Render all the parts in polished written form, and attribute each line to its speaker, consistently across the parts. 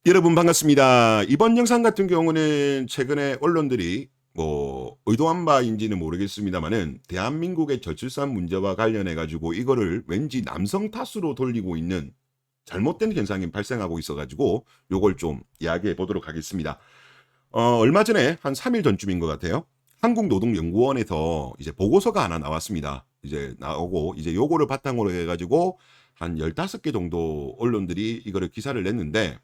Speaker 1: 여러분 반갑습니다. 이번 영상 같은 경우는 최근에 언론들이 뭐 의도한 바인지는 모르겠습니다만은 대한민국의 저출산 문제와 관련해 가지고 이거를 왠지 남성 탓으로 돌리고 있는 잘못된 현상이 발생하고 있어 가지고 요걸 좀 이야기해 보도록 하겠습니다. 얼마 전에 한 3일 전쯤인 것 같아요. 한국노동연구원에서 이제 보고서가 하나 나왔습니다. 이제 나오고 이제 요거를 바탕으로 해 가지고 한 15개 정도 언론들이 이거를 기사를 냈는데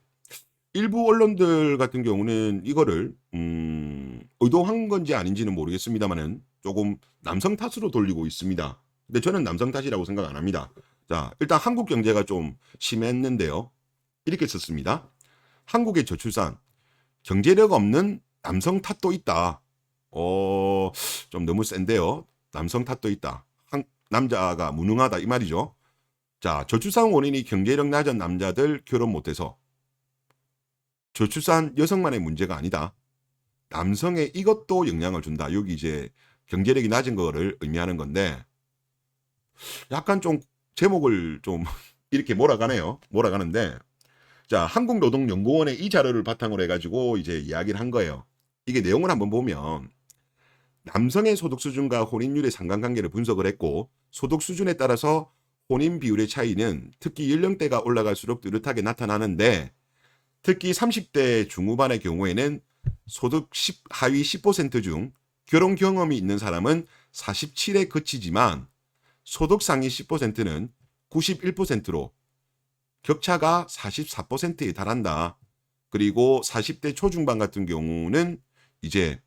Speaker 1: 일부 언론들 같은 경우는 이거를 의도한 건지 아닌지는 모르겠습니다만은 조금 남성 탓으로 돌리고 있습니다. 근데 저는 남성 탓이라고 생각 안 합니다. 자, 일단 한국 경제가 좀 심했는데요. 이렇게 썼습니다. 한국의 저출산, 경제력 없는 남성 탓도 있다. 어, 좀 너무 센데요. 남성 탓도 있다. 남자가 무능하다 이 말이죠. 자, 저출산 원인이 경제력 낮은 남자들 결혼 못해서 저출산 여성만의 문제가 아니다. 남성의 이것도 영향을 준다. 여기 이제 경제력이 낮은 거를 의미하는 건데 약간 좀 제목을 좀 이렇게 몰아가네요. 몰아가는데 자, 한국노동연구원의 이 자료를 바탕으로 해가지고 이제 이야기를 한 거예요. 이게 내용을 한번 보면 남성의 소득 수준과 혼인율의 상관관계를 분석을 했고 소득 수준에 따라서 혼인 비율의 차이는 특히 연령대가 올라갈수록 뚜렷하게 나타나는데 특히 30대 중후반의 경우에는 소득 하위 10%중 결혼 경험이 있는 사람은 47에 그치지만 소득 상위 10%는 91%로 격차가 44%에 달한다. 그리고 40대 초중반 같은 경우는 이제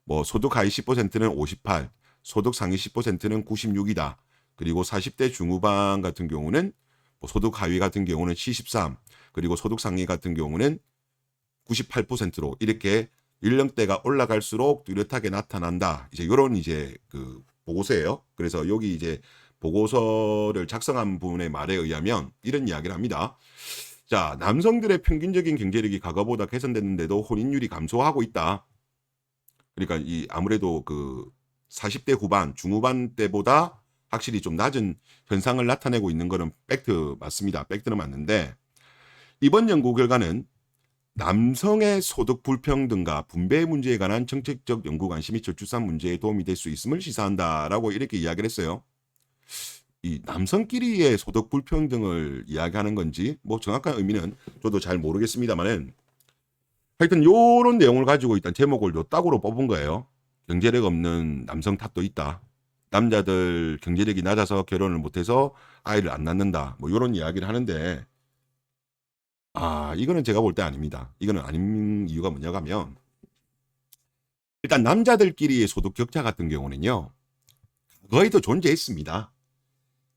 Speaker 1: 뭐 소득 하위 10%는 58, 소득 상위 10%는 96이다. 그리고 40대 중후반 같은 경우는 뭐 소득 하위 같은 경우는 73, 그리고 소득 상위 같은 경우는 98%로 이렇게 연령대가 올라갈수록 뚜렷하게 나타난다. 이제 이런 이제 그 보고서예요. 그래서 여기 이제 보고서를 작성한 분의 말에 의하면 이런 이야기를 합니다. 자, 남성들의 평균적인 경제력이 과거보다 개선됐는데도 혼인율이 감소하고 있다. 그러니까 이 아무래도 그 40대 후반, 중후반 때보다 확실히 좀 낮은 현상을 나타내고 있는 거는 팩트 맞습니다. 팩트는 맞는데 이번 연구 결과는 남성의 소득 불평등과 분배 문제에 관한 정책적 연구 관심이 저출산 문제에 도움이 될 수 있음을 시사한다라고 이렇게 이야기를 했어요. 이 남성끼리의 소득 불평등을 이야기하는 건지 뭐 정확한 의미는 저도 잘 모르겠습니다만은 하여튼 요런 내용을 가지고 일단 제목을 요 딱으로 뽑은 거예요. 경제력 없는 남성 탓도 있다. 남자들 경제력이 낮아서 결혼을 못해서 아이를 안 낳는다. 뭐 요런 이야기를 하는데 이거는 제가 볼 때 아닙니다. 이거는 아닌 이유가 뭐냐고 하면 일단 남자들끼리의 소득 격차 같은 경우는요. 거의도 존재했습니다.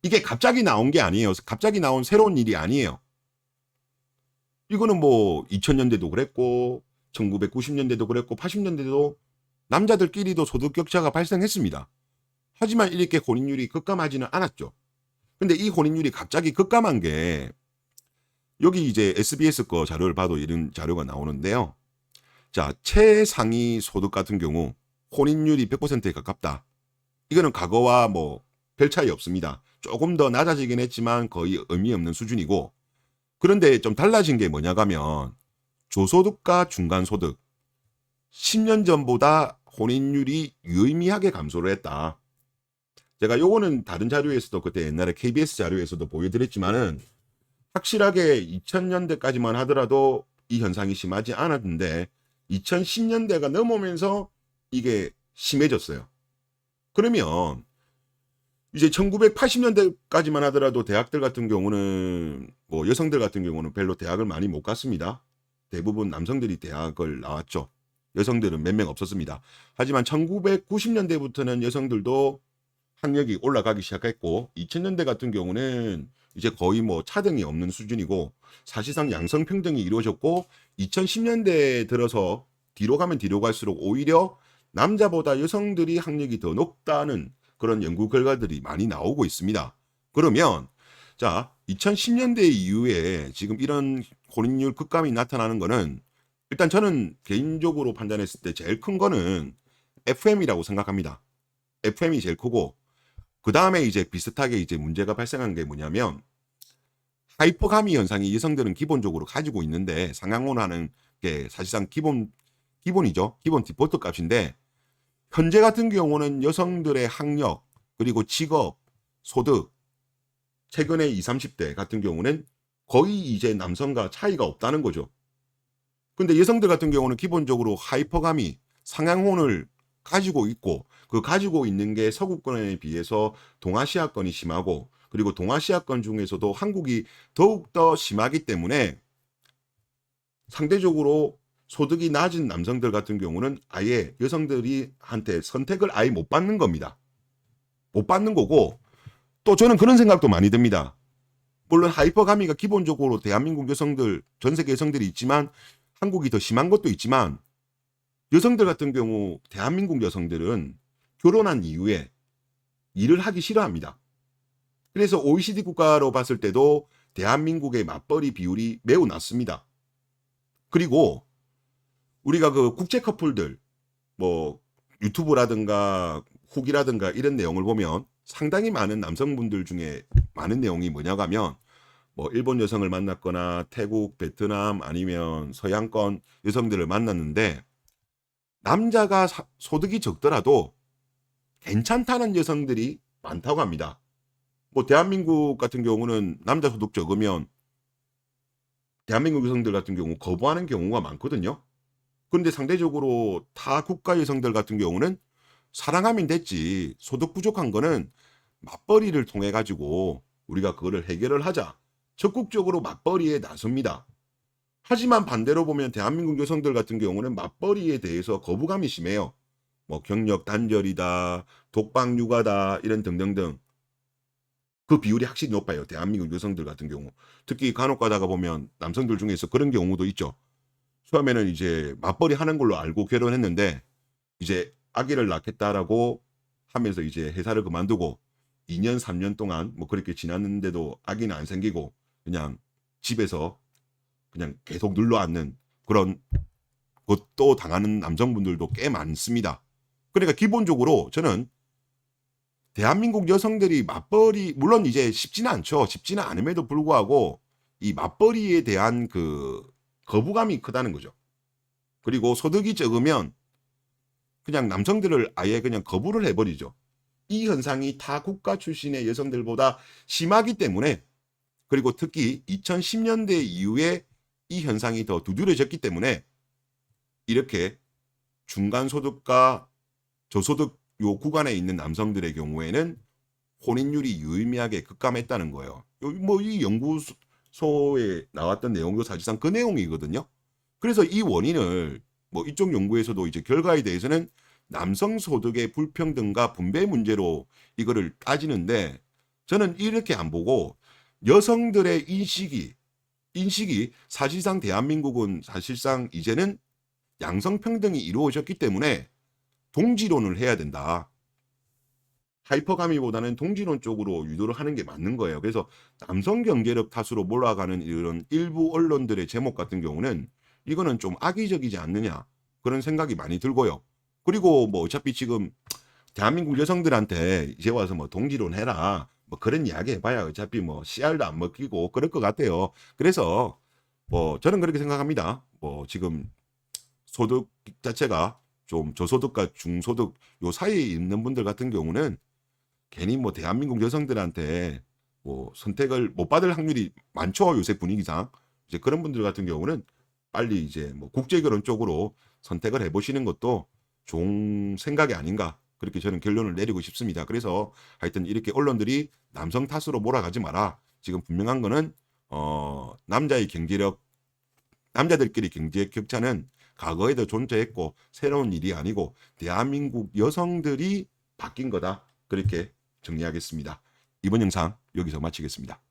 Speaker 1: 이게 갑자기 나온 게 아니에요. 갑자기 나온 새로운 일이 아니에요. 이거는 뭐 2000년대도 그랬고 1990년대도 그랬고 80년대도 남자들끼리도 소득 격차가 발생했습니다. 하지만 이렇게 혼인율이 급감하지는 않았죠. 근데 이 혼인율이 갑자기 급감한 게 여기 이제 SBS 거 자료를 봐도 이런 자료가 나오는데요. 자, 최상위 소득 같은 경우 혼인율이 100%에 가깝다. 이거는 과거와 뭐 별 차이 없습니다. 조금 더 낮아지긴 했지만 거의 의미 없는 수준이고 그런데 좀 달라진 게 뭐냐고 하면 조소득과 중간소득 10년 전보다 혼인율이 유의미하게 감소를 했다. 제가 요거는 다른 자료에서도 그때 옛날에 KBS 자료에서도 보여드렸지만은 확실하게 2000년대까지만 하더라도 이 현상이 심하지 않았는데 2010년대가 넘어오면서 이게 심해졌어요. 그러면 이제 1980년대까지만 하더라도 대학들 같은 경우는 뭐 여성들 같은 경우는 별로 대학을 많이 못 갔습니다. 대부분 남성들이 대학을 나왔죠. 여성들은 몇 명 없었습니다. 하지만 1990년대부터는 여성들도 학력이 올라가기 시작했고 2000년대 같은 경우는 이제 거의 뭐 차등이 없는 수준이고 사실상 양성평등이 이루어졌고 2010년대에 들어서 뒤로 가면 뒤로 갈수록 오히려 남자보다 여성들이 학력이 더 높다는 그런 연구 결과들이 많이 나오고 있습니다. 그러면 자 2010년대 이후에 지금 이런 혼인율 급감이 나타나는 거는 일단 저는 개인적으로 판단했을 때 제일 큰 거는 FM이라고 생각합니다. FM이 제일 크고 그 다음에 이제 비슷하게 이제 문제가 발생한 게 뭐냐면 하이퍼가미 현상이 여성들은 기본적으로 가지고 있는데 상향혼하는 게 사실상 기본이죠. 기본 디폴트 값인데 현재 같은 경우는 여성들의 학력 그리고 직업, 소득 최근에 20, 30대 같은 경우는 거의 이제 남성과 차이가 없다는 거죠. 근데 여성들 같은 경우는 기본적으로 하이퍼가미, 상향혼을 가지고 있고 그 가지고 있는 게 서구권에 비해서 동아시아권이 심하고 그리고 동아시아권 중에서도 한국이 더욱더 심하기 때문에 상대적으로 소득이 낮은 남성들 같은 경우는 아예 여성들이 한테 선택을 아예 못 받는 겁니다. 못 받는 거고 또 저는 그런 생각도 많이 듭니다. 물론 하이퍼가미가 기본적으로 대한민국 여성들, 전 세계 여성들이 있지만 한국이 더 심한 것도 있지만 여성들 같은 경우 대한민국 여성들은 결혼한 이후에 일을 하기 싫어합니다. 그래서 OECD 국가로 봤을 때도 대한민국의 맞벌이 비율이 매우 낮습니다. 그리고 우리가 그 국제 커플들 뭐 유튜브라든가 후기라든가 이런 내용을 보면 상당히 많은 남성분들 중에 많은 내용이 뭐냐고 하면 뭐 일본 여성을 만났거나 태국, 베트남 아니면 서양권 여성들을 만났는데 남자가 소득이 적더라도 괜찮다는 여성들이 많다고 합니다. 뭐 대한민국 같은 경우는 남자 소득 적으면 대한민국 여성들 같은 경우 거부하는 경우가 많거든요. 그런데 상대적으로 타 국가 여성들 같은 경우는 사랑하면 됐지. 소득 부족한 거는 맞벌이를 통해 가지고 우리가 그거를 해결을 하자. 적극적으로 맞벌이에 나섭니다. 하지만 반대로 보면 대한민국 여성들 같은 경우는 맞벌이에 대해서 거부감이 심해요. 뭐 경력 단절이다, 독방 육아다 이런 등등등. 그 비율이 확실히 높아요. 대한민국 여성들 같은 경우. 특히 간혹 가다가 보면 남성들 중에서 그런 경우도 있죠. 처음에는 이제 맞벌이 하는 걸로 알고 결혼했는데 이제 아기를 낳겠다라고 하면서 이제 회사를 그만두고 2년, 3년 동안 뭐 그렇게 지났는데도 아기는 안 생기고 그냥 집에서 그냥 계속 눌러 앉는 그런 것도 당하는 남성분들도 꽤 많습니다. 그러니까 기본적으로 저는 대한민국 여성들이 맞벌이 물론 이제 쉽지는 않죠. 쉽지는 않음에도 불구하고 이 맞벌이에 대한 그 거부감이 크다는 거죠. 그리고 소득이 적으면 그냥 남성들을 아예 그냥 거부를 해버리죠. 이 현상이 타 국가 출신의 여성들보다 심하기 때문에 그리고 특히 2010년대 이후에 이 현상이 더 두드러졌기 때문에 이렇게 중간소득과 저소득 요 구간에 있는 남성들의 경우에는 혼인율이 유의미하게 급감했다는 거예요. 뭐 이 연구소에 나왔던 내용도 사실상 그 내용이거든요. 그래서 이 원인을 뭐 이쪽 연구에서도 이제 결과에 대해서는 남성 소득의 불평등과 분배 문제로 이거를 따지는데 저는 이렇게 안 보고 여성들의 인식이 사실상 대한민국은 사실상 이제는 양성평등이 이루어졌기 때문에 동지론을 해야 된다. 하이퍼가미보다는 동지론 쪽으로 유도를 하는 게 맞는 거예요. 그래서 남성 경제력 탓으로 몰아가는 이런 일부 언론들의 제목 같은 경우는 이거는 좀 악의적이지 않느냐 그런 생각이 많이 들고요. 그리고 뭐 어차피 지금 대한민국 여성들한테 이제 와서 뭐 동지론 해라 뭐 그런 이야기 해봐야 어차피 뭐 씨알도 안 먹히고 그럴 것 같아요. 그래서 뭐 저는 그렇게 생각합니다. 뭐 지금 소득 자체가 좀 저소득과 중소득 요 사이에 있는 분들 같은 경우는 괜히 뭐 대한민국 여성들한테 뭐 선택을 못 받을 확률이 많죠. 요새 분위기상. 이제 그런 분들 같은 경우는 빨리 이제 뭐 국제결혼 쪽으로 선택을 해보시는 것도 좋은 생각이 아닌가. 그렇게 저는 결론을 내리고 싶습니다. 그래서 하여튼 이렇게 언론들이 남성 탓으로 몰아가지 마라. 지금 분명한 거는 남자의 경제력, 남자들끼리 경제 격차는 과거에도 존재했고 새로운 일이 아니고 대한민국 여성들이 바뀐 거다. 그렇게 정리하겠습니다. 이번 영상 여기서 마치겠습니다.